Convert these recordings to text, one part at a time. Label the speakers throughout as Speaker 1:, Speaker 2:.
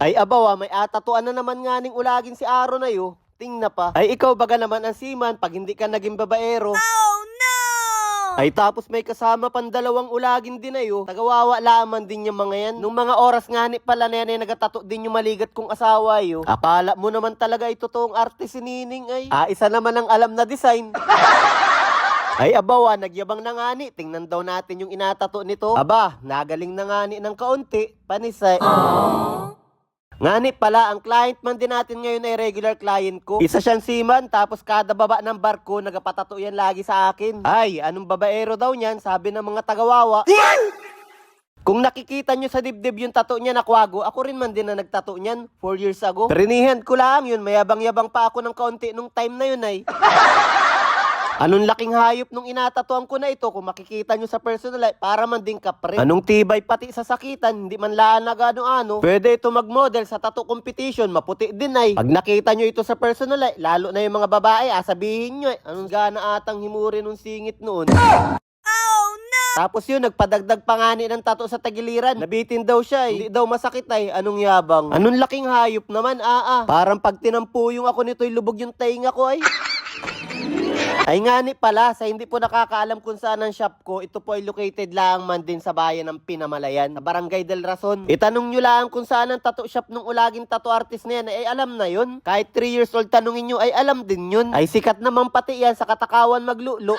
Speaker 1: Ay abawa, may atatuan na naman nga ning ulagin si Aro na yo. Tingna pa. Ay ikaw baga naman ang seaman pag hindi ka naging babaero.
Speaker 2: Oh no!
Speaker 1: Ay tapos may kasama pang dalawang ulagin din ayo. Tagawawa laman din yung mga yan. Nung mga oras nga ni pala na yan ay nagatato din yung maligat kong asawa yo. Akala mo naman talaga ito toong arte si Nining ay. Isa naman ang alam na design. Ay abawa, nagyabang na nga ni. Tingnan daw natin yung inatato nito. Aba, nagaling na nga ni ng kaunti. Panisay. Ngani pala, ang client man din natin ngayon ay regular client ko. Isa siyang seaman, tapos kada baba ng barko, nagapatato yan lagi sa akin. Ay, anong babaero daw niyan, sabi ng mga tagawawa. Kung nakikita nyo sa dibdib yung tato niya na kwago, ako rin man din na nagtato niyan 4 years ago. Trinihan ko lang yun, mayabang-yabang pa ako ng kaunti nung time na yun ay. Anong laking hayop nung inatatuan ko na ito kung makikita nyo sa personal para man din kapre. Anong tibay pati sa sakitan, hindi man laan na ano. Pwede ito mag-model sa tattoo competition, maputi din ay. Pag nakita nyo ito sa personal lalo na yung mga babae, sabihin nyo anong gana atang himuri nung singit noon.
Speaker 2: Oh no!
Speaker 1: Tapos yun, nagpadagdag pa nga ng tattoo sa tagiliran. Nabitin daw siya hindi daw masakit ay. Anong yabang? Anong laking hayop naman, Parang pag tinampuyong ako nito'y lubog yung tainga ko ay. Ay nga ni pala, sa hindi po nakakaalam kung saan ang shop ko, ito po ay located lang man din sa bayan ng Pinamalayan, sa Barangay del Rason. Itanong nyo lang kung saan ang tattoo shop ng ulaging tattoo artist na yan, ay alam na yun. Kahit 3 years old tanungin nyo, ay alam din yun. Ay sikat naman pati yan sa katakawan maglulo.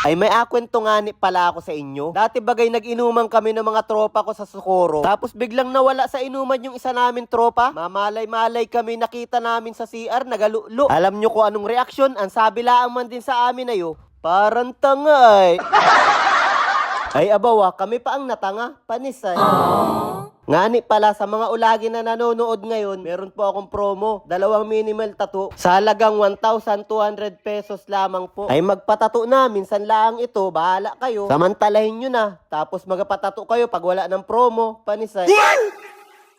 Speaker 1: Ay may akwento nga ni pala ako sa inyo. Dati bagay nag-inuman kami ng mga tropa ko sa Socorro. Tapos biglang nawala sa inuman yung isa namin tropa. Mamalay-malay kami nakita namin sa CR, nagalulo. Alam nyo kung anong reaksyon? Ang sabi lang man din sa amin na yo, parang tangay. Ay abawa, kami pa ang natanga. Panisay. Ngani pala sa mga ulagi na nanonood ngayon, meron po akong promo. 2 minimal tattoo sa halagang 1,200 pesos lamang po. Ay magpatato na, minsan lang ito, bahala kayo. Samantalahin nyo na, tapos magpatato kayo pag wala ng promo. Panisay.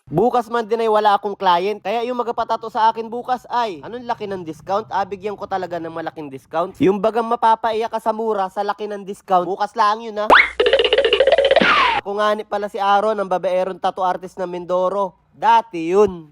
Speaker 1: Bukas man din ay wala akong client, kaya yung magpatato sa akin bukas ay, anong laki ng discount? Bigyan ko talaga ng malaking discount. Yung bagang mapapaiyak ka sa mura sa laki ng discount, bukas lang yun Ako nga ni pala si Aaron, ang babaerong tattoo artist ng Mindoro. Dati yun.